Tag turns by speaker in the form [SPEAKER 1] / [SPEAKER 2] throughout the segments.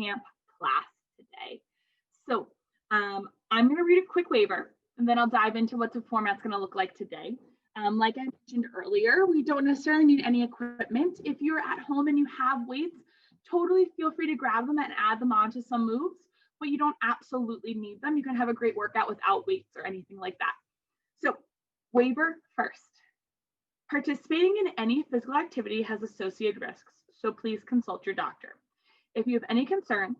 [SPEAKER 1] camp class today. So I'm going to read a quick waiver, and then I'll dive into what the format's going to look like today. Like I mentioned earlier, we don't necessarily need any equipment. If you're at home and you have weights, totally feel free to grab them and add them onto some moves, but you don't absolutely need them. You can have a great workout without weights or anything like that. So waiver first. Participating in any physical activity has associated risks, so please consult your doctor. If you have any concerns,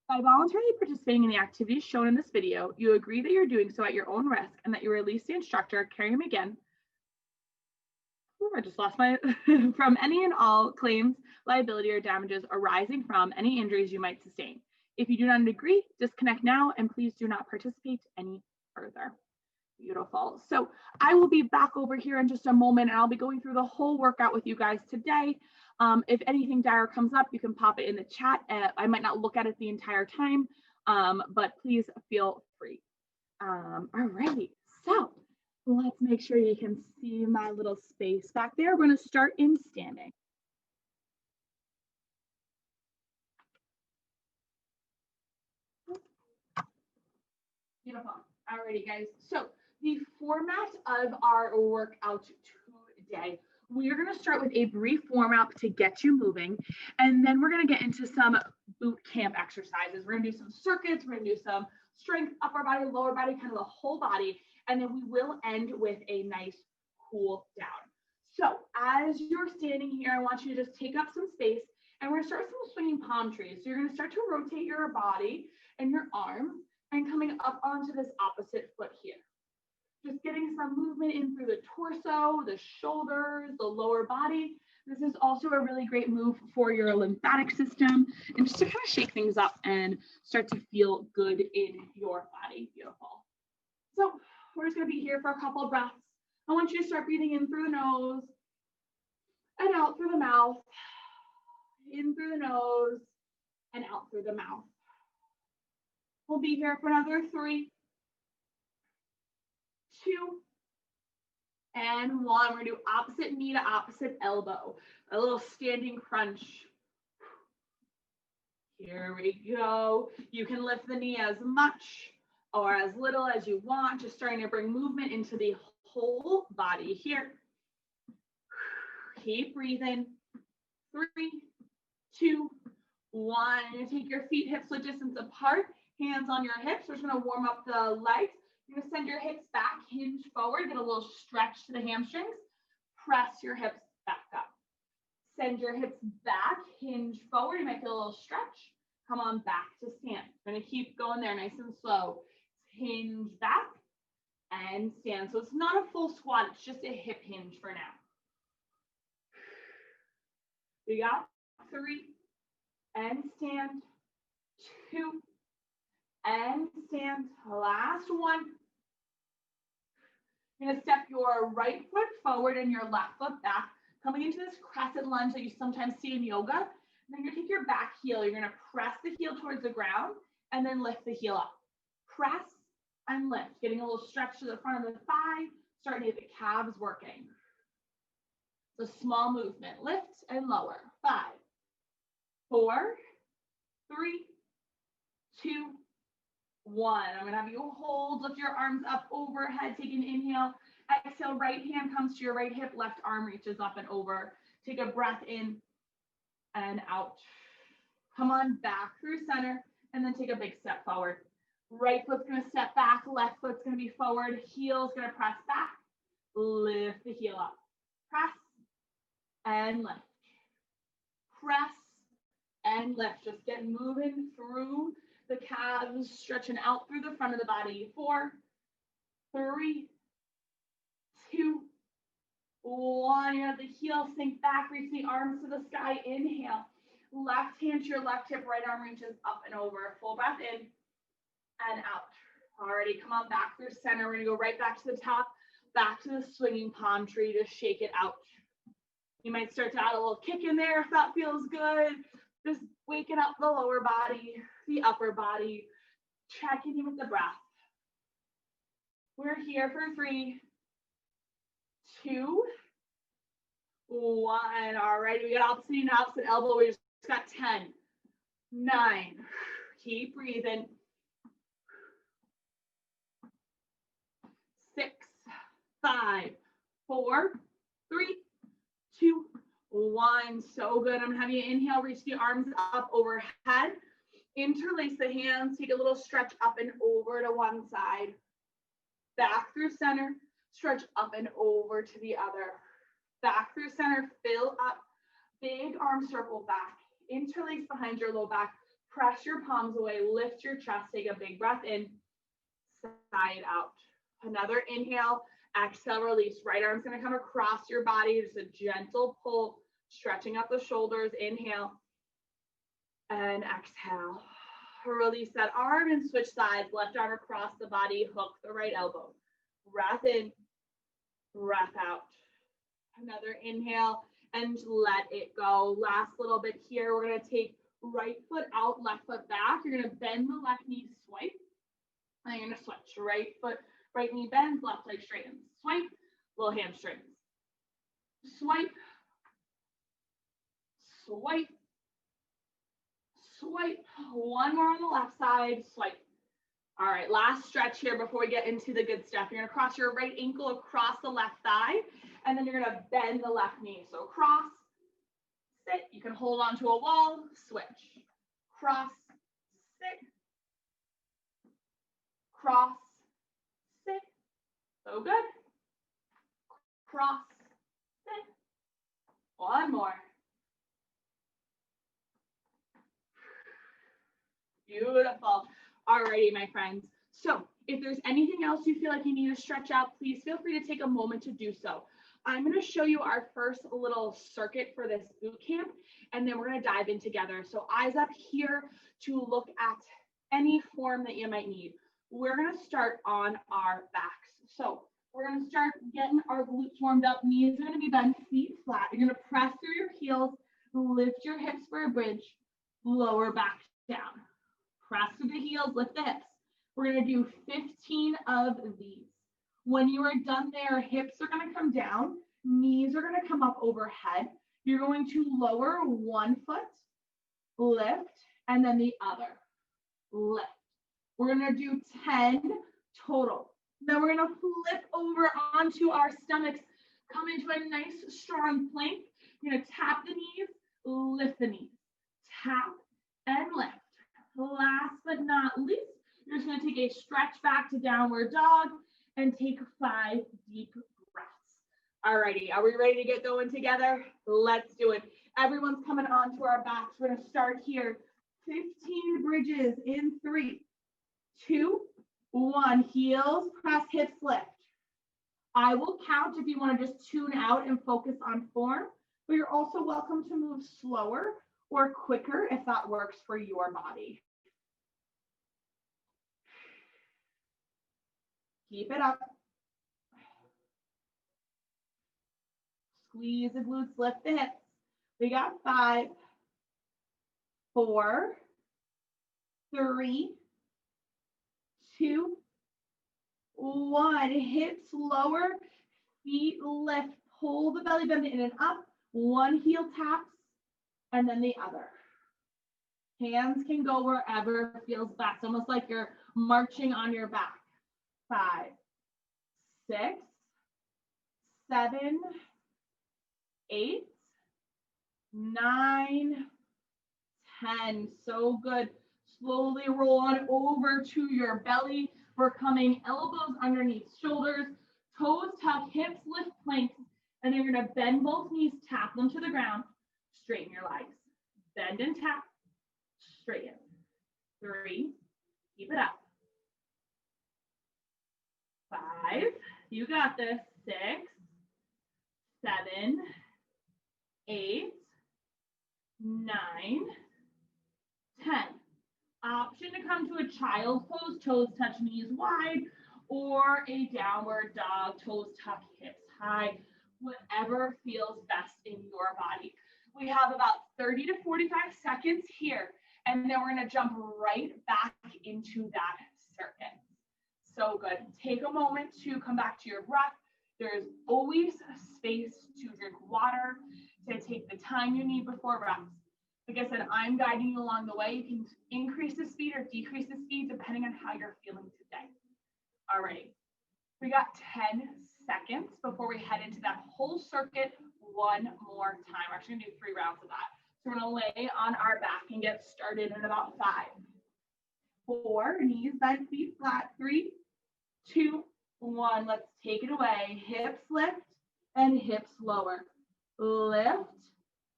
[SPEAKER 1] by voluntarily participating in the activities shown in this video, you agree that you're doing so at your own risk and that you release the instructor, Kerry McGinn, I just lost my, from any and all claims, liability, or damages arising from any injuries you might sustain. If you do not agree, disconnect now and please do not participate any further. Beautiful. So I will be back over here in just a moment and I'll be going through the whole workout with you guys today. If anything dire comes up, you can pop it in the chat. I might not look at it the entire time, but please feel free. All righty. So let's make sure you can see my little space back there. We're going to start in standing. Beautiful. Alrighty, guys. So the format of our workout today, we are going to start with a brief warm-up to get you moving, and then we're going to get into some boot camp exercises. We're going to do some circuits, we're going to do some strength, upper body, lower body, kind of the whole body, and then we will end with a nice cool down. So as you're standing here, I want you to just take up some space, and we're going to start with some swinging palm trees. So you're going to start to rotate your body and your arms, and coming up onto this opposite foot here. Just getting some movement in through the torso, the shoulders, the lower body. This is also a really great move for your lymphatic system and just to kind of shake things up and start to feel good in your body. Beautiful. So we're just going to be here for a couple of breaths. I want you to start breathing in through the nose and out through the mouth, in through the nose and out through the mouth. We'll be here for another 3, 2, and 1. We're going to do opposite knee to opposite elbow. A little standing crunch. Here we go. You can lift the knee as much or as little as you want, just starting to bring movement into the whole body here. Keep breathing. 3, 2, 1. You're going to take your feet hips width distance apart. Hands on your hips. We're just going to warm up the legs. You're going to send your hips back, hinge forward, get a little stretch to the hamstrings. Press your hips back up. Send your hips back, hinge forward. You might feel a little stretch. Come on back to stand. We're going to keep going there nice and slow. Hinge back and stand. So it's not a full squat. It's just a hip hinge for now. We got 3 and stand. 2 and stand. Last 1. You're going to step your right foot forward and your left foot back, coming into this crescent lunge that you sometimes see in yoga. And then you're going to take your back heel. You're going to press the heel towards the ground and then lift the heel up. Press and lift, getting a little stretch to the front of the thigh, starting to get the calves working. It's a small movement. Lift and lower. 5, 4, 3, 2, 1. I'm going to have you hold, lift your arms up overhead, take an inhale. Exhale, right hand comes to your right hip, left arm reaches up and over. Take a breath in and out. Come on back through center and then take a big step forward. Right foot's going to step back, left foot's going to be forward, heel's going to press back. Lift the heel up. Press and lift. Press and lift. Just get moving through the calves, stretching out through the front of the body. 4, 3, 2, 1. You have the heel sink back, reach the arms to the sky. Inhale. Left hand to your left hip, right arm reaches up and over. Full breath in and out. Alrighty, come on back through center. We're going to go right back to the top, back to the swinging palm tree. Just shake it out. You might start to add a little kick in there if that feels good. Just waking up the lower body, the upper body, checking in with the breath. We're here for 3, 2, 1. All right, we got opposite knee and opposite elbow. We just got 10, 9. Keep breathing. 6, 5, 4, 3, 2, 1. So good. I'm gonna have you inhale, reach the arms up overhead. Interlace the hands, take a little stretch up and over to one side. Back through center, stretch up and over to the other. Back through center, fill up. Big arm circle back. Interlace behind your low back. Press your palms away, lift your chest, take a big breath in, side out. Another inhale, exhale, release. Right arm's gonna come across your body, just a gentle pull, stretching up the shoulders. Inhale and exhale. Release that arm and switch sides. Left arm across the body, hook the right elbow. Breath in, breath out. Another inhale and let it go. Last little bit here. We're gonna take right foot out, left foot back. You're gonna bend the left knee, swipe. And you're gonna switch. Right foot, right knee bends, left leg straightens. Swipe, little hamstrings. Swipe, swipe, swipe. One more on the left side, swipe. All right, last stretch here before we get into the good stuff. You're gonna cross your right ankle across the left thigh, and then you're gonna bend the left knee. So cross, sit. You can hold onto a wall, switch. Cross, sit. Cross, sit. So good. Cross, sit. One more. Beautiful. Alrighty, my friends. So if there's anything else you feel like you need to stretch out, please feel free to take a moment to do so. I'm going to show you our first little circuit for this boot camp, and then we're going to dive in together. So eyes up here to look at any form that you might need. We're going to start on our backs. So we're going to start getting our glutes warmed up. Knees are going to be bent, feet flat. You're going to press through your heels, lift your hips for a bridge, lower back down. Press through the heels, lift the hips. We're going to do 15 of these. When you are done there, hips are going to come down, knees are going to come up overhead. You're going to lower one foot, lift, and then the other, lift. We're going to do 10 total. Then we're going to flip over onto our stomachs, come into a nice strong plank. You're going to tap the knees, lift the knees, tap and lift. Last but not least, you're just going to take a stretch back to downward dog and take 5 deep breaths. Alrighty, are we ready to get going together? Let's do it. Everyone's coming onto our backs. We're going to start here. 15 bridges in 3, 2, 1. Heels, press, hips, lift. I will count if you want to just tune out and focus on form, but you're also welcome to move slower or quicker if that works for your body. Keep it up. Squeeze the glutes, lift the hips. We got 5, 4, 3, 2, 1. Hips lower, feet lift. Pull the belly button in and up. One heel taps, and then the other. Hands can go wherever feels best, almost like you're marching on your back. 5, 6, 7, 8, 9, 10. So good. Slowly roll on over to your belly. We're coming elbows underneath shoulders, toes tuck, hips lift, plank, and you're going to bend both knees, tap them to the ground, straighten your legs. Bend and tap, straighten. 3, keep it up. 5, you got this. 6, 7, 8, 9, 10. Option to come to a child's pose, toes touch, knees wide, or a downward dog, toes tuck, hips high, whatever feels best in your body. We have about 30 to 45 seconds here, and then we're going to jump right back into that circuit. So good. Take a moment to come back to your breath. There's always space to drink water, to take the time you need before reps. Like I said, I'm guiding you along the way. You can increase the speed or decrease the speed depending on how you're feeling today. All right, we got 10 seconds before we head into that whole circuit one more time. We're actually gonna do 3 rounds of that. So we're gonna lay on our back and get started in about 5, 4, knees bent, feet flat, 3, 2, 1. Let's take it away. Hips lift and hips lower. Lift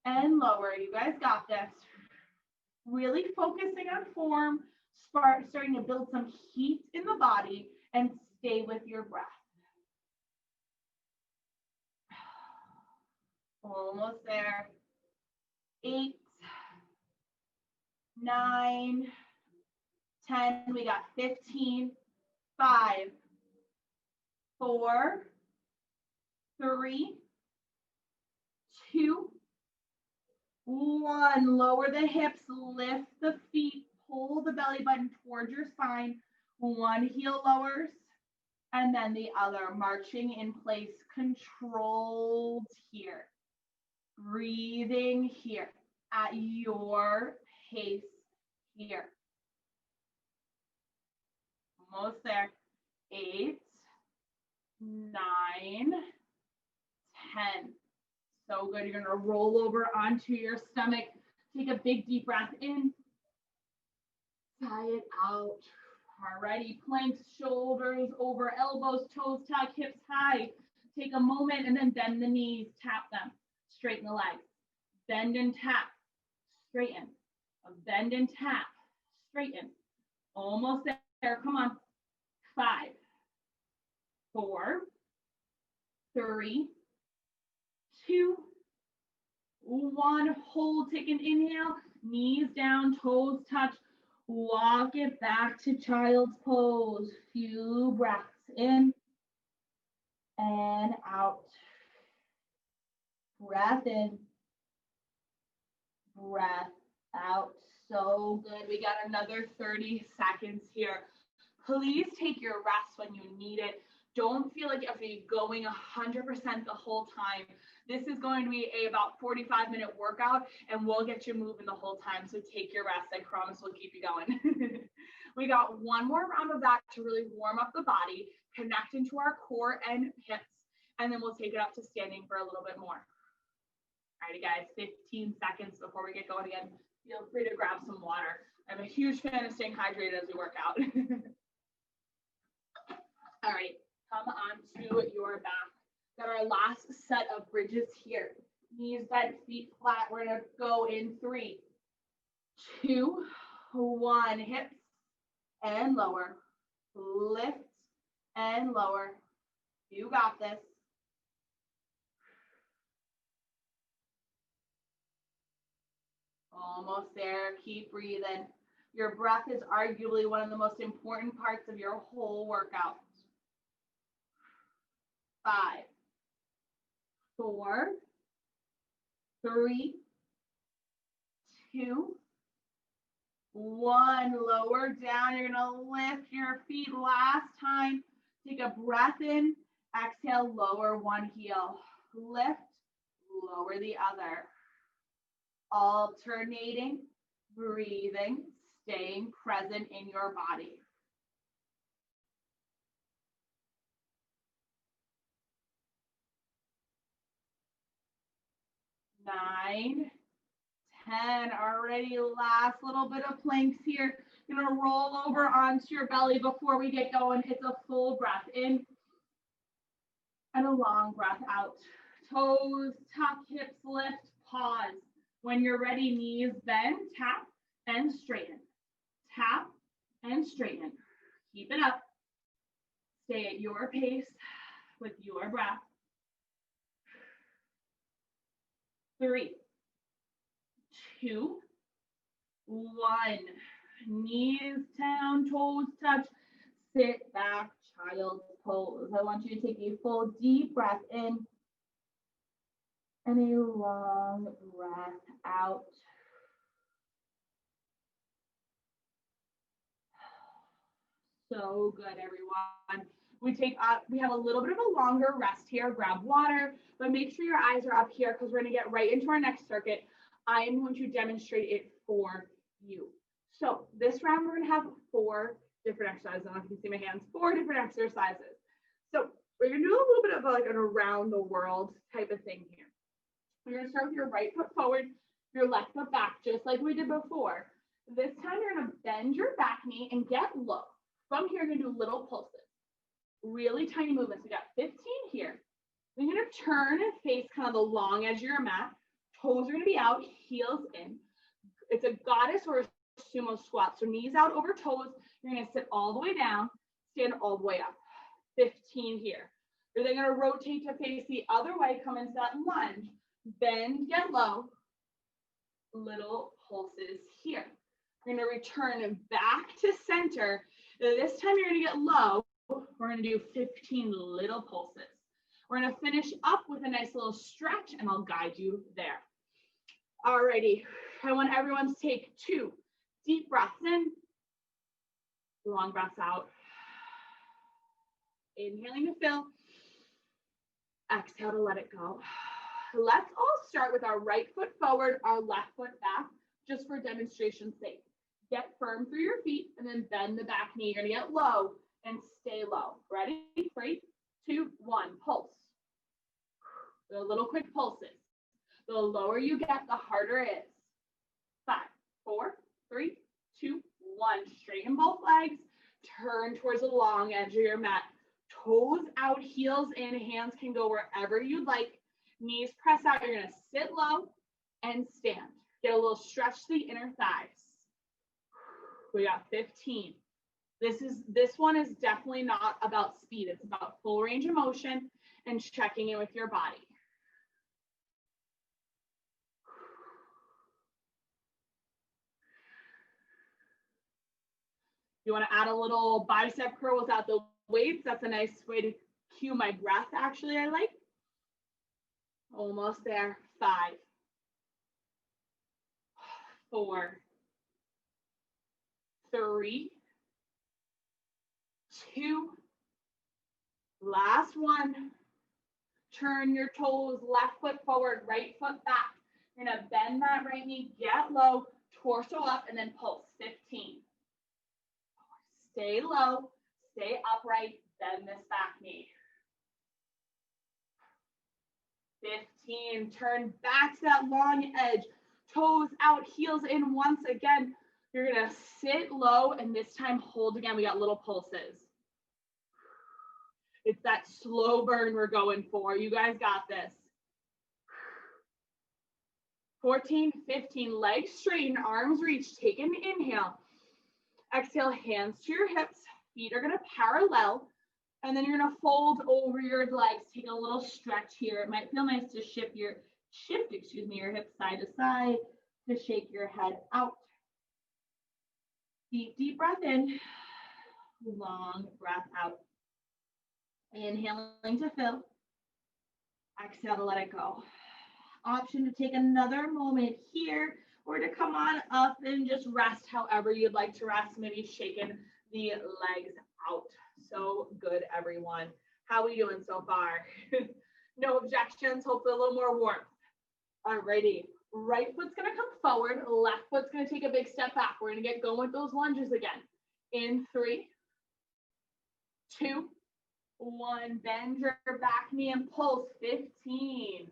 [SPEAKER 1] and lower. You guys got this. Really focusing on form, starting to build some heat in the body, and stay with your breath. Almost there. 8, 9, 10. We got 15. 5, 4, 3, 2, 1. Lower the hips, lift the feet, pull the belly button towards your spine. One heel lowers, and then the other, marching in place, controlled here. Breathing here at your pace here. Almost there. 8, 9, 10. So good. You're going to roll over onto your stomach. Take a big deep breath in. Sigh it out. Alrighty, planks, shoulders over elbows, toes tuck, hips high. Take a moment and then bend the knees, tap them. Straighten the legs. Bend and tap. Straighten. Bend and tap. Straighten. Almost there. Come on. 5, 4, 3, 2, 1. Hold, take an inhale, knees down, toes touch. Walk it back to child's pose. Few breaths in and out. Breath in, breath out. So good. We got another 30 seconds here. Please take your rest when you need it. Don't feel like you have to be going 100% the whole time. This is going to be about 45-minute workout, and we'll get you moving the whole time. So take your rest. I promise we'll keep you going. We got one more round of that to really warm up the body, connect into our core and hips, and then we'll take it up to standing for a little bit more. All right, guys, 15 seconds before we get going again. Feel free to grab some water. I'm a huge fan of staying hydrated as we work out. All right, come on to your back. Got our last set of bridges here. Knees bent, feet flat. We're gonna go in 3, 2, 1. Hips and lower. Lift and lower. You got this. Almost there. Keep breathing. Your breath is arguably one of the most important parts of your whole workout. 5, 4, 3, 2, 1. Lower down. You're going to lift your feet last time. Take a breath in. Exhale, lower one heel. Lift, lower the other. Alternating, breathing, staying present in your body. 9, 10. Already, last little bit of planks here. You're gonna roll over onto your belly before we get going. It's a full breath in and a long breath out. Toes tuck, hips lift, pause. When you're ready, knees bend, tap and straighten. Tap and straighten. Keep it up. Stay at your pace with your breath. 3, 2, 1. Knees down, toes touch. Sit back, child's pose. I want you to take a full deep breath in and a long breath out. So good, everyone. We have a little bit of a longer rest here. Grab water, but make sure your eyes are up here because we're gonna get right into our next circuit. I'm going to demonstrate it for you. So this round, we're going to have 4 different exercises. I don't know if you can see my hands, 4 different exercises. So we're going to do a little bit of like an around the world type of thing here. We're going to start with your right foot forward, your left foot back, just like we did before. This time, you're going to bend your back knee and get low. From here, you're going to do little pulses, really tiny movements. We got 15 here. Then you're going to turn and face kind of the long edge of your mat. Toes are going to be out, heels in. It's a goddess or a sumo squat. So knees out over toes. You're going to sit all the way down, stand all the way up. 15 here. You're then going to rotate to face the other way, come into that lunge. Bend, get low. Little pulses here. You're going to return back to center. This time you're going to get low. We're going to do 15 little pulses. We're going to finish up with a nice little stretch, and I'll guide you there. Alrighty, I want everyone to take 2 deep breaths in, long breaths out. Inhaling to fill, exhale to let it go. Let's all start with our right foot forward, our left foot back, just for demonstration's sake. Get firm through your feet and then bend the back knee. You're gonna get low and stay low. Ready? 3, 2, 1, pulse. The little quick pulses. The lower you get, the harder it is. 5, 4, 3, 2, 1. Straighten both legs. Turn towards the long edge of your mat. Toes out, heels in, hands can go wherever you'd like. Knees press out. You're gonna sit low and stand. Get a little stretch to the inner thighs. We got 15. This one is definitely not about speed. It's about full range of motion and checking in with your body. You want to add a little bicep curl without the weights. That's a nice way to cue my breath, actually, I like. Almost there. 5, 4, 3, 2, last one. Turn your toes, left foot forward, right foot back. You're gonna bend that right knee, get low, torso up, and then pulse. 15. Stay low, stay upright, bend this back knee. 15, turn back to that long edge, toes out, heels in once again. You're gonna sit low and this time hold again. We got little pulses. It's that slow burn we're going for. You guys got this. 14, 15, legs straighten, arms reach, take an inhale. Exhale, hands to your hips. Feet are gonna parallel. And then you're gonna fold over your legs. Take a little stretch here. It might feel nice to shift your hips side to side, to shake your head out. Deep breath in, long breath out. Inhaling to fill. Exhale to let it go. Option to take another moment here or to come on up and just rest however you'd like to rest. Maybe shaking the legs out. So good, everyone. How are we doing so far? No objections, hopefully a little more warmth. Alrighty, right foot's gonna come forward, left foot's gonna take a big step back. We're gonna get going with those lunges again. In 3, 2, 1, bend your back knee and pulse. 15.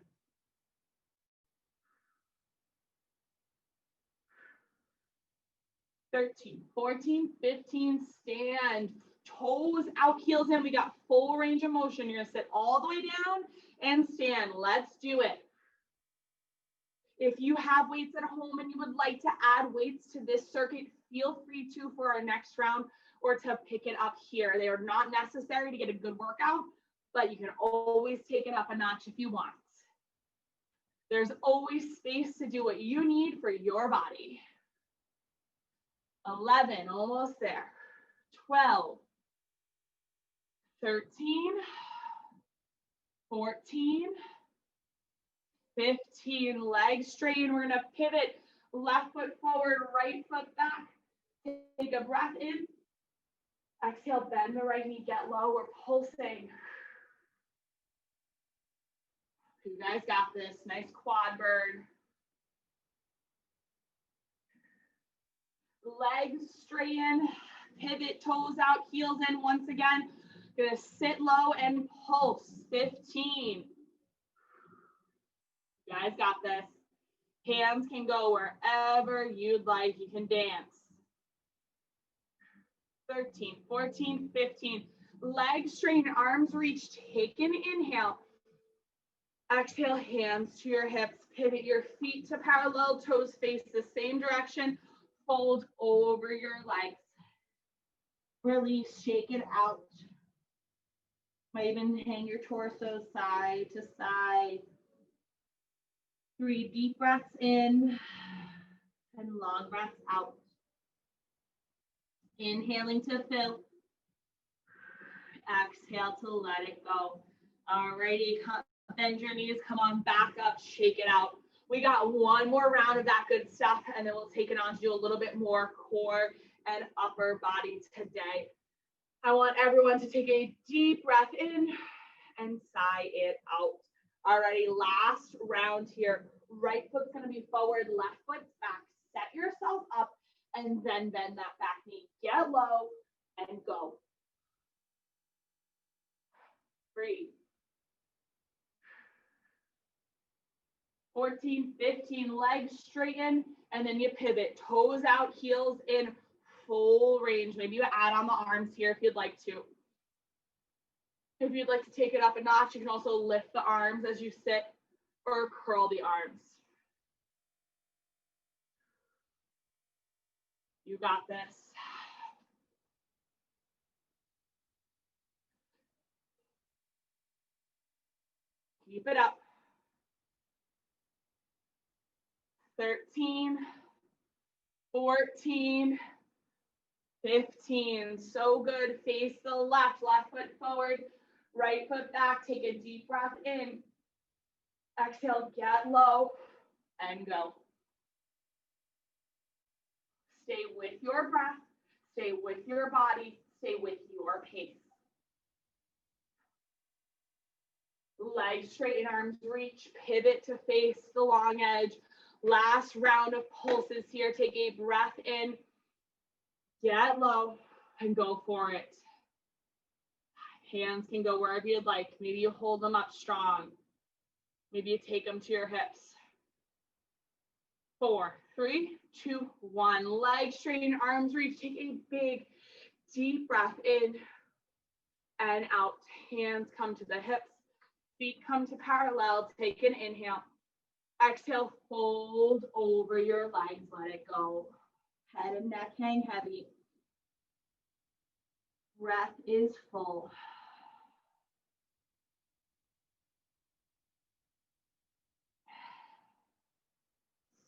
[SPEAKER 1] 13, 14, 15, stand. Toes out, heels in. We got full range of motion. You're gonna sit all the way down and stand. Let's do it. If you have weights at home and you would like to add weights to this circuit, feel free to for our next round or to pick it up here. They are not necessary to get a good workout, but you can always take it up a notch if you want. There's always space to do what you need for your body. 11, almost there. 12, 13, 14, 15, legs straighten. We're gonna pivot, left foot forward, right foot back. Take a breath in. Exhale, bend the right knee, get low. We're pulsing. You guys got this. Nice quad burn. Legs straighten, pivot, toes out, heels in once again. Gonna sit low and pulse. 15. You guys got this. Hands can go wherever you'd like. You can dance. 13, 14, 15. Legs straighten, arms reach. Take an inhale. Exhale, hands to your hips. Pivot your feet to parallel, toes face the same direction. Fold over your legs. Release, shake it out. Might even hang your torso side to side. 3 deep breaths in and long breaths out. Inhaling to fill. Exhale to let it go. Alrighty, bend your knees, come on back up, shake it out. We got one more round of that good stuff, and then we'll take it on to do a little bit more core and upper body today. I want everyone to take a deep breath in and sigh it out. Alrighty, last round here. Right foot's gonna be forward, left foot's back. Set yourself up and then bend that back knee. Get low and go. Breathe. 14, 15, legs straighten, and then you pivot. Toes out, heels in, full range. Maybe you add on the arms here if you'd like to. If you'd like to take it up a notch, you can also lift the arms as you sit or curl the arms. You got this. Keep it up. 13, 14, 15. So good. Face the left foot forward, right foot back. Take a deep breath in. Exhale, get low and go. Stay with your breath, stay with your body, stay with your pace. Legs straighten, arms reach, pivot to face the long edge. Last round of pulses here. Take a breath in, get low, and go for it. Hands can go wherever you'd like. Maybe you hold them up strong. Maybe you take them to your hips. 4, 3, 2, 1. Legs straighten, arms reach. Take a big, deep breath in and out. Hands come to the hips. Feet come to parallel. Take an inhale. Exhale, fold over your legs. Let it go. Head and neck hang heavy. Breath is full.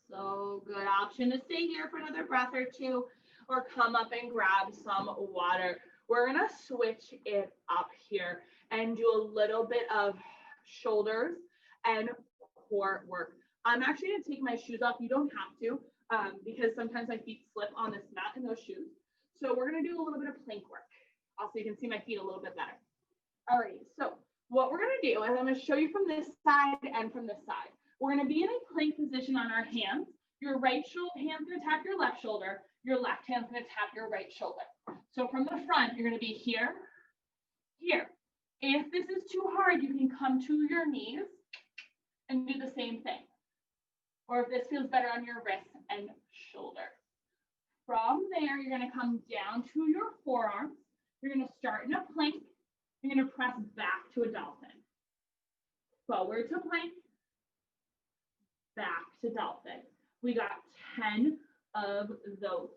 [SPEAKER 1] So good. Option to stay here for another breath or two, or come up and grab some water. We're gonna switch it up here and do a little bit of shoulders and core work. I'm actually gonna take my shoes off. You don't have to, because sometimes my feet slip on this mat in those shoes. So we're gonna do a little bit of plank work. Also, you can see my feet a little bit better. All right, so what we're gonna do is I'm gonna show you from this side and from this side. We're gonna be in a plank position on our hands. Your right hand's gonna tap your left shoulder. Your left hand's gonna tap your right shoulder. So from the front, you're gonna be here, here. If this is too hard, you can come to your knees and do the same thing. Or if this feels better on your wrist and shoulder. From there, you're gonna come down to your forearms. You're gonna start in a plank. You're gonna press back to a dolphin. Forward to plank, back to dolphin. We got 10 of those.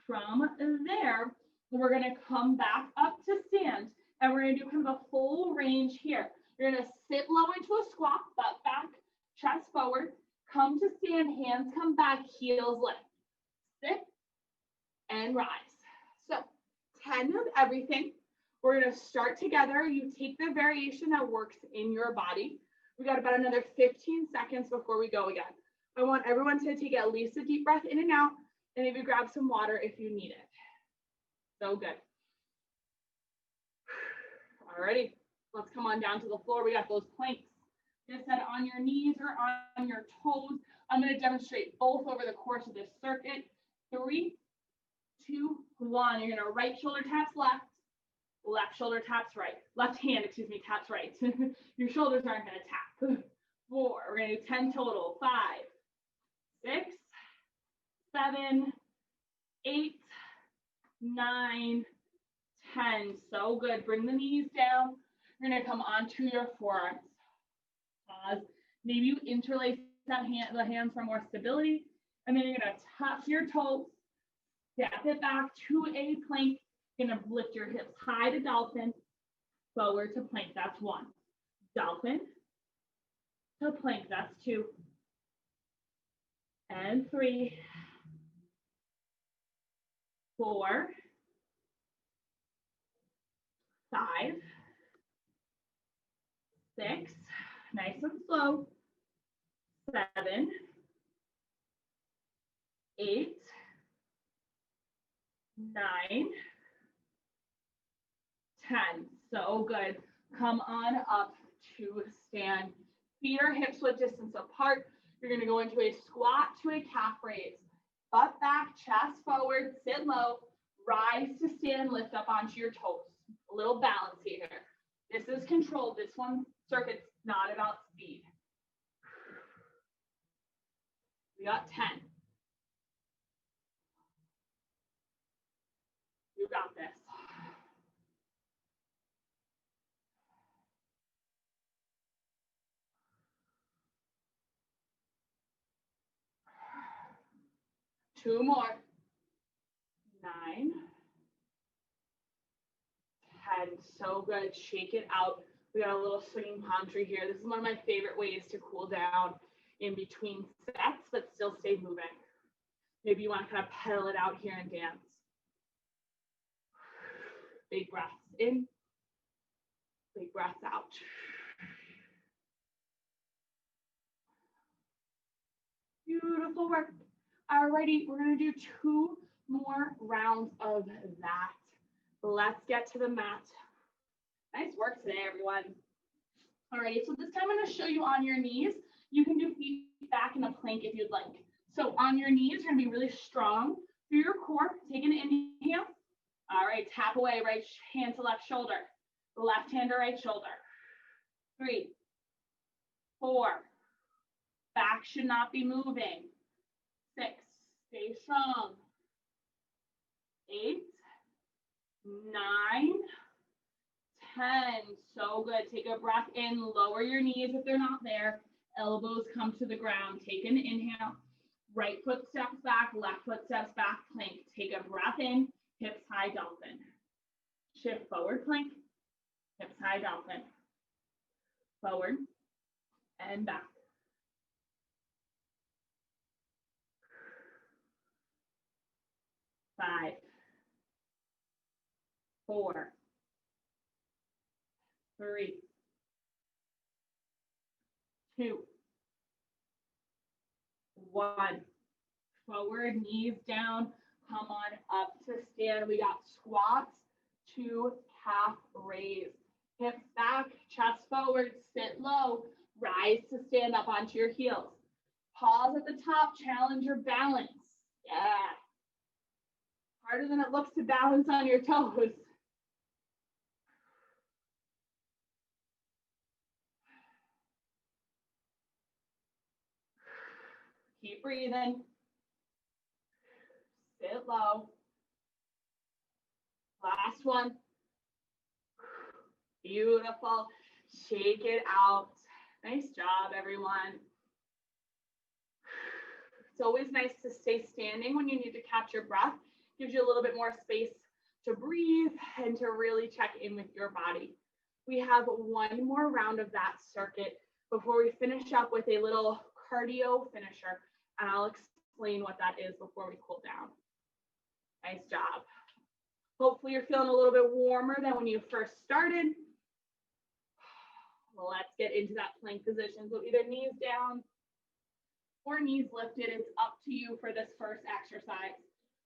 [SPEAKER 1] From there, we're gonna come back up to stand, and we're gonna do kind of a full range here. You're gonna sit low into a squat, butt back, chest forward, come to stand, hands come back, heels lift. Sit and rise. So 10 of everything. We're gonna start together. You take the variation that works in your body. We got about another 15 seconds before we go again. I want everyone to take at least a deep breath in and out, and maybe grab some water if you need it. So good. Alrighty, let's come on down to the floor. We got those planks. Just set on your knees or on your toes. I'm gonna demonstrate both over the course of this circuit. 3, 2, 1. You're gonna right shoulder taps left, left shoulder taps right. Left hand, excuse me, taps right. Your shoulders aren't gonna tap. 4, we're gonna do 10 total. 5, 6, 7, 8, 9, 10. So good. Bring the knees down. You're gonna come onto your forearms. Pause. Maybe you interlace the hands for more stability. And then you're gonna tuck your toes, step it back to a plank. You're gonna lift your hips high to dolphin, forward to plank. That's 1. Dolphin to plank. That's 2. And 3, 4, 5, 6, nice and slow, 7, 8, 9, 10. So good. Come on up to stand. Feet are hips width distance apart. You're going to go into a squat to a calf raise. Butt back, chest forward, sit low, rise to stand, lift up onto your toes. A little balance here. This is controlled. This one circuit's not about speed. We got 10. You got this. Two more. 9, 10. So good. Shake it out. We got a little swinging palm tree here. This is one of my favorite ways to cool down in between sets, but still stay moving. Maybe you want to kind of pedal it out here and dance. Big breaths in, big breaths out. Beautiful work. Alrighty, we're gonna do 2 more rounds of that. Let's get to the mat. Nice work today, everyone. Alrighty, so this time I'm gonna show you on your knees. You can do feet back in a plank if you'd like. So on your knees, you're gonna be really strong through your core. Take an inhale. All right, tap away, right hand to left shoulder. Left hand to right shoulder. 3, 4. Back should not be moving. 6, stay strong. 8, 9, 10. So good. Take a breath in. Lower your knees if they're not there. Elbows come to the ground. Take an inhale. Right foot steps back. Left foot steps back. Plank. Take a breath in. Hips high, dolphin. Shift forward, plank. Hips high, dolphin. Forward and back. Five, 4, 3, 2, 1. Forward, knees down. Come on up to stand. We got squats to calf raise. Hips back, chest forward, sit low. Rise to stand up onto your heels. Pause at the top, challenge your balance. Yeah. Harder than it looks to balance on your toes. Keep breathing. Sit low. Last one. Beautiful. Shake it out. Nice job, everyone. It's always nice to stay standing when you need to catch your breath. Gives you a little bit more space to breathe and to really check in with your body. We have one more round of that circuit before we finish up with a little cardio finisher, and I'll explain what that is before we cool down. Nice job. Hopefully you're feeling a little bit warmer than when you first started. Let's get into that plank position. So either knees down or knees lifted. It's up to you for this first exercise.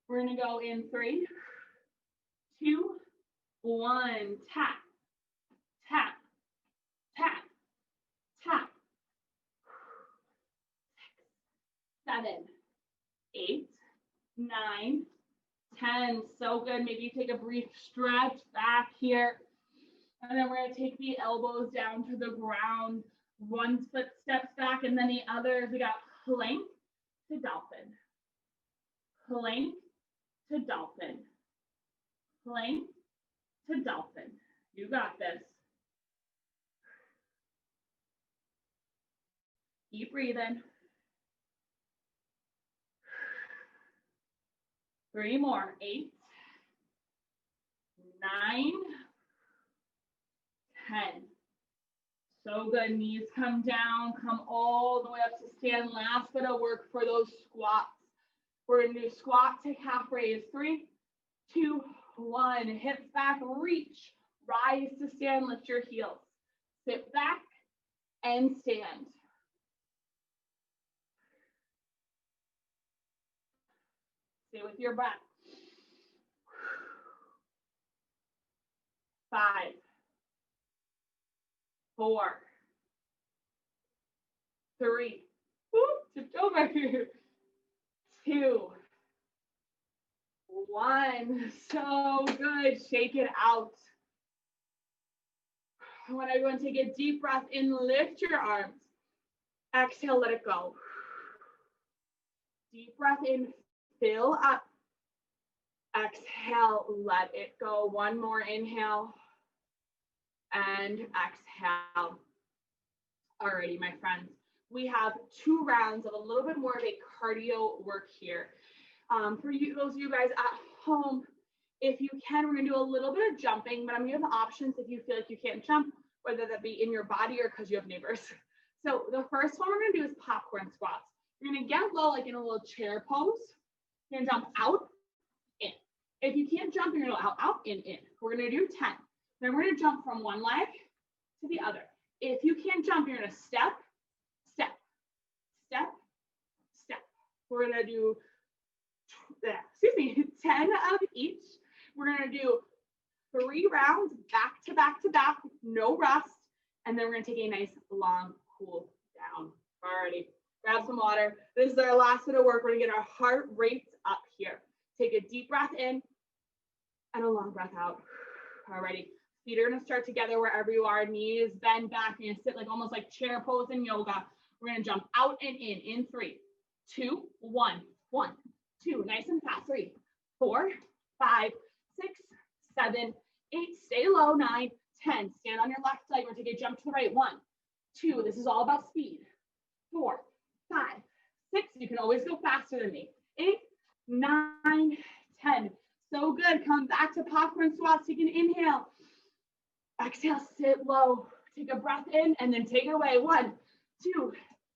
[SPEAKER 1] We're gonna go in 3, 2, 1. Tap, tap, tap, tap. 6, 7, 8, 9, 10. So good. Maybe take a brief stretch back here. And then we're going to take the elbows down to the ground. One foot steps back, and then the other. We got plank to dolphin. Plank to dolphin. Plank to dolphin. You got this. Keep breathing. 3 more. 8, 9, 10. So good. Knees come down, come all the way up to stand. Last bit of work for those squats. We're going to do squat, take half raise. 3, 2, 1. Hips back, reach. Rise to stand, lift your heels. Sit back and stand. Stay with your breath. 5, 4, 3, tipped over. 2, 1. So good. Shake it out. I want everyone to take a deep breath in. Lift your arms. Exhale, let it go. Deep breath in. Fill up. Exhale, let it go. One more inhale. And exhale. Alrighty, my friends. We have 2 rounds of a little bit more of a cardio work here. For you, those of you guys at home, if you can, we're going to do a little bit of jumping, but I'm going to have options if you feel like you can't jump, whether that be in your body or because you have neighbors. So the first one we're going to do is popcorn squats. You're going to get low, like in a little chair pose. You're going to jump out, in. If you can't jump, you're going to go out, out, in. We're going to do 10. Then we're going to jump from one leg to the other. If you can't jump, you're going to step, step, step, step. We're going to do 10 of each. We're going to do 3 rounds back to back to back, no rest. And then we're going to take a nice long cool down. Alrighty, grab some water. This is our last bit of work. We're going to get our heart rates up here. Take a deep breath in and a long breath out. Alrighty, feet are going to start together wherever you are. Knees bend back. You're going to sit like almost like chair pose in yoga. We're going to jump out and in 3, 2, 1, 1, 2, nice and fast. 3, 4, 5, 6, 7, 8, stay low. 9, 10. Stand on your left leg. We're going to take a jump to the right. 1, 2. This is all about speed. 4, 5, 6. You can always go faster than me. 8, 9, 10. So good. Come back to popcorn squats. Take an inhale. Exhale. Sit low. Take a breath in and then take it away. 1, 2,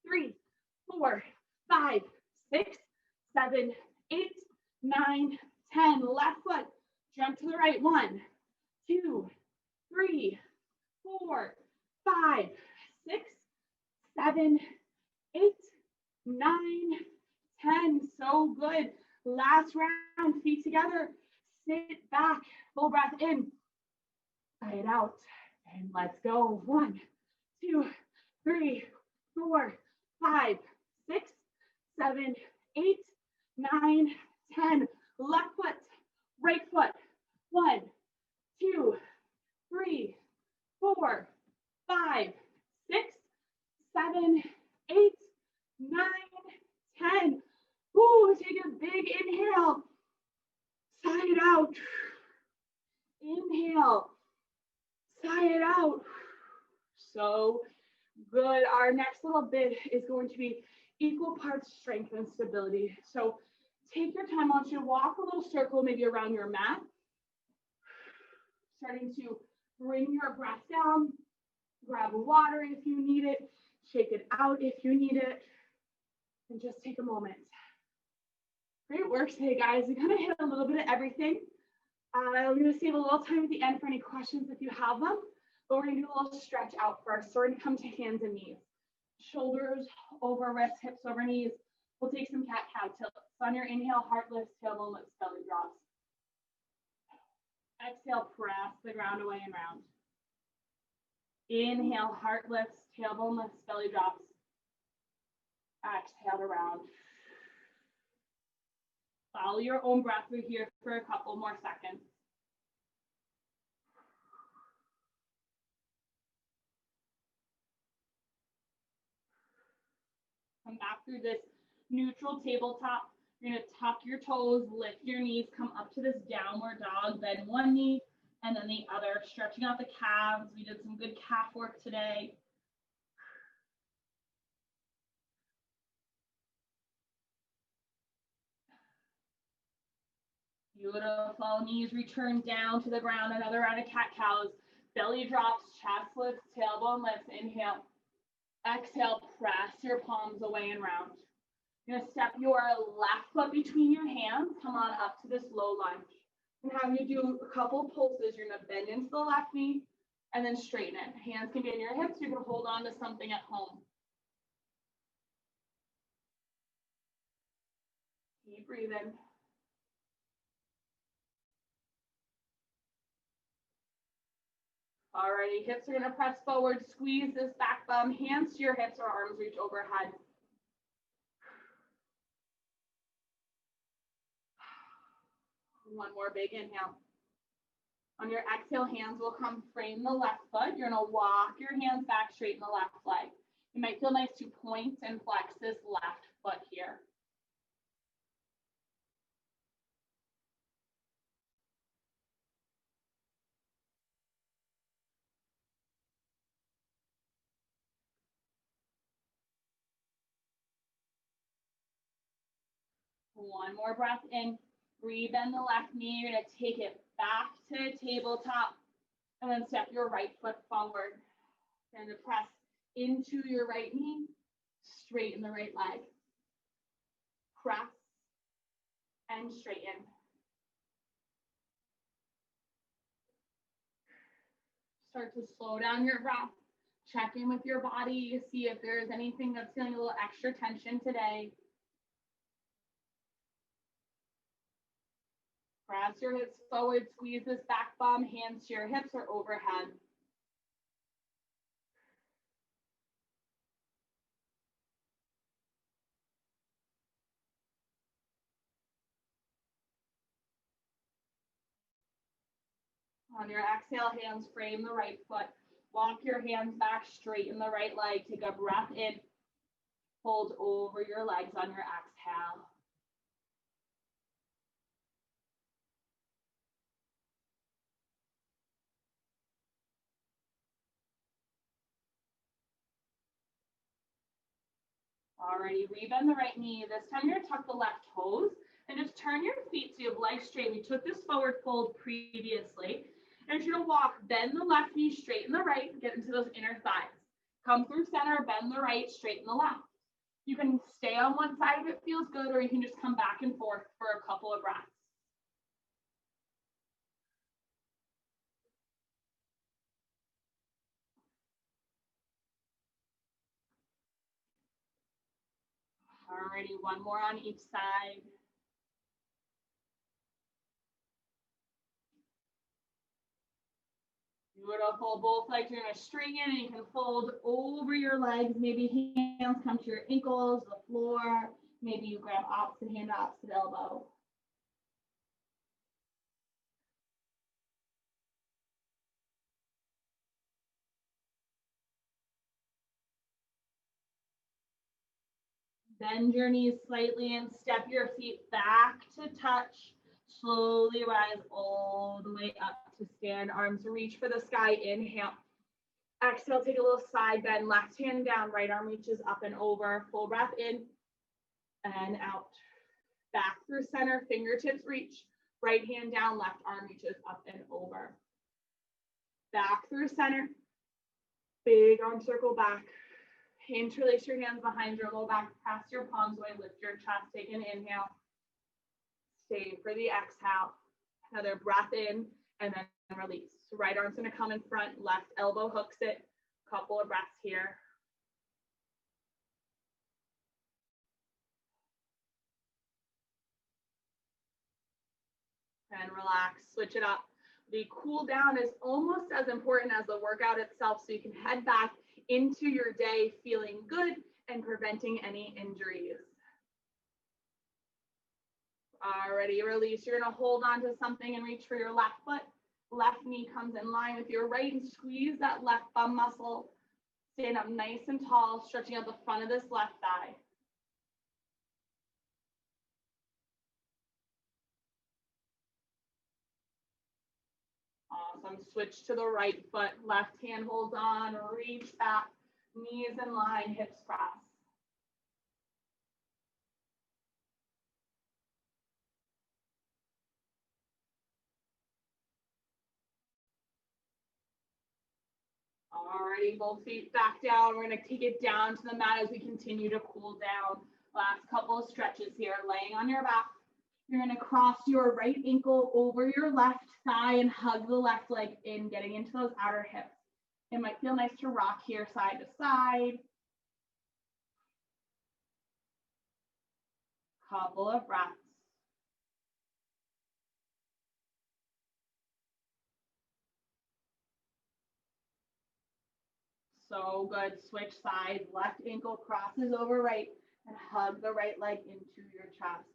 [SPEAKER 1] 3, 4, 5, 6, 7, 8, 9, 10. Left foot. Jump to the right. 1, 2, 3, 4, 5, 6, 7, 8, 9, 10. So good. Last round. Feet together. Sit back. Full breath in. Sigh it out. And let's go. 1, 2, 3, 4, 5, 6, 7, 8, 9, 10. Left foot. Right foot. 1, 2, 3, 4, 5, 6, 7, 8, 9, 10. Ooh, take a big inhale. Sigh it out. Inhale. Sigh it out. So good. Our next little bit is going to be equal parts strength and stability. So take your time. I want you to walk a little circle, maybe around your mat. Starting to bring your breath down. Grab water if you need it. Shake it out if you need it. And just take a moment. Great work today, guys. We kind of hit a little bit of everything. I'm going to save a little time at the end for any questions if you have them. But we're going to do a little stretch out first. So we're going to come to hands and knees. Shoulders over wrists, hips over knees. We'll take some cat-cow tilts. On your inhale, heart lifts, tailbone lifts, belly drops. Exhale, press the ground away and round. Inhale, heart lifts, tailbone lifts, belly drops. Exhale to round. Follow your own breath through here for a couple more seconds. Come back through this neutral tabletop. You're gonna tuck your toes, lift your knees, come up to this downward dog, bend one knee and then the other, stretching out the calves. We did some good calf work today. Beautiful. Knees return down to the ground. Another round of cat-cows. Belly drops, chest lifts, tailbone lifts. Inhale. Exhale, press your palms away and round. You're gonna step your left foot between your hands. Come on up to this low lunge. And have you do a couple pulses. You're gonna bend into the left knee and then straighten it. Hands can be in your hips. You can hold on to something at home. Keep breathing. Alrighty, hips are gonna press forward, squeeze this back bum, hands to your hips or arms reach overhead. One more big inhale. On your exhale, hands will come frame the left foot. You're gonna walk your hands back, straighten the left leg. You might feel nice to point and flex this left foot here. One more breath in. Rebend the left knee. You're gonna take it back to tabletop and then step your right foot forward. You're gonna press into your right knee, straighten the right leg. Press and straighten. Start to slow down your breath. Check in with your body, see if there's anything that's feeling a little extra tension today. Press your hips forward, squeeze this back bum, hands to your hips or overhead. On your exhale, hands frame the right foot. Walk your hands back, straighten the right leg. Take a breath in. Hold over your legs on your exhale. Alrighty, rebend the right knee. This time you're gonna tuck the left toes and just turn your feet so you have legs straight. We took this forward fold previously. And you're gonna walk, bend the left knee, straighten the right, get into those inner thighs. Come through center, bend the right, straighten the left. You can stay on one side if it feels good, or you can just come back and forth for a couple of breaths. Alrighty, one more on each side. Beautiful, both legs are gonna straighten and you can fold over your legs. Maybe hands come to your ankles, the floor. Maybe you grab opposite hand, opposite elbow. Bend your knees slightly and step your feet back to touch. Slowly rise all the way up to stand. Arms reach for the sky. Inhale. Exhale, take a little side bend. Left hand down, right arm reaches up and over. Full breath in and out. Back through center, fingertips reach. Right hand down, left arm reaches up and over. Back through center. Big arm circle back. Interlace your hands behind your low back. Press your palms away. Lift your chest. Take an inhale. Stay for the exhale. Another breath in and then release. Right arm's going to come in front. Left elbow hooks it. Couple of breaths here. And relax. Switch it up. The cool down is almost as important as the workout itself, so you can head back into your day feeling good and preventing any injuries. Alrighty, release. You're gonna hold on to something and reach for your left foot. Left knee comes in line with your right and squeeze that left bum muscle. Stand up nice and tall, stretching out the front of this left thigh. Awesome. Switch to the right foot. Left hand holds on, reach back, knees in line, hips press. Alrighty, both feet back down. We're gonna take it down to the mat as we continue to cool down. Last couple of stretches here, laying on your back. You're gonna cross your right ankle over your left thigh and hug the left leg in, getting into those outer hips. It might feel nice to rock here side to side. Couple of breaths. So good. Switch sides. Left ankle crosses over right and hug the right leg into your chest.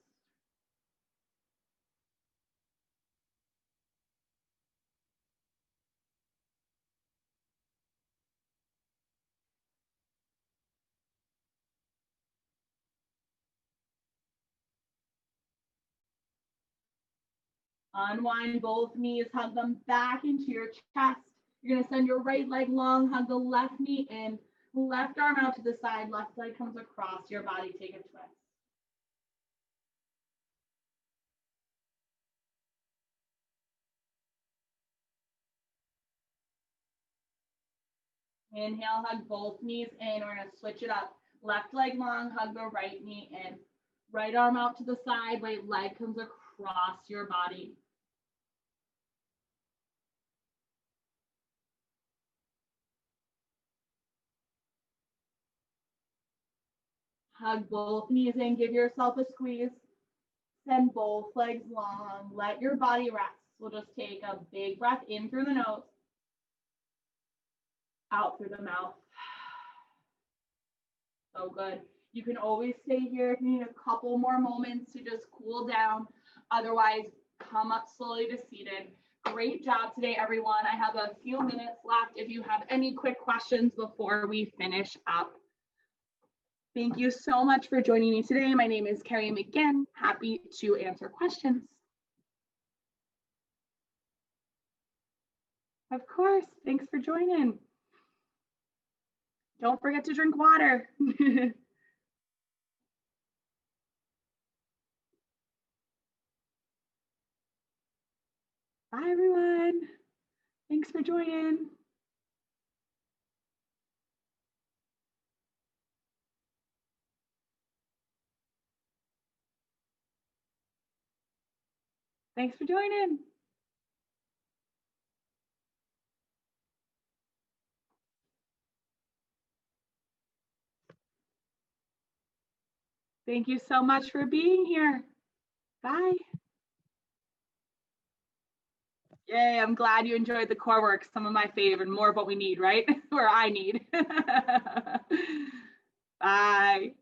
[SPEAKER 1] Unwind both knees, hug them back into your chest. You're gonna send your right leg long, hug the left knee in, left arm out to the side, left leg comes across your body, take a twist. Inhale, hug both knees in. We're gonna switch it up. Left leg long, hug the right knee in. Right arm out to the side, right leg comes across your body. Hug both knees in, give yourself a squeeze. Send both legs long, let your body rest. We'll just take a big breath in through the nose, out through the mouth. So good. You can always stay here if you need a couple more moments to just cool down. Otherwise, come up slowly to seated. Great job today, everyone. I have a few minutes left if you have any quick questions before we finish up. Thank you so much for joining me today. My name is Kerry McGinn. Happy to answer questions. Of course. Thanks for joining. Don't forget to drink water. Bye, everyone. Thanks for joining. Thanks for joining. Thank you so much for being here. Bye. Yay, I'm glad you enjoyed the core work. Some of my favorite, more of what we need, right? Or I need. Bye.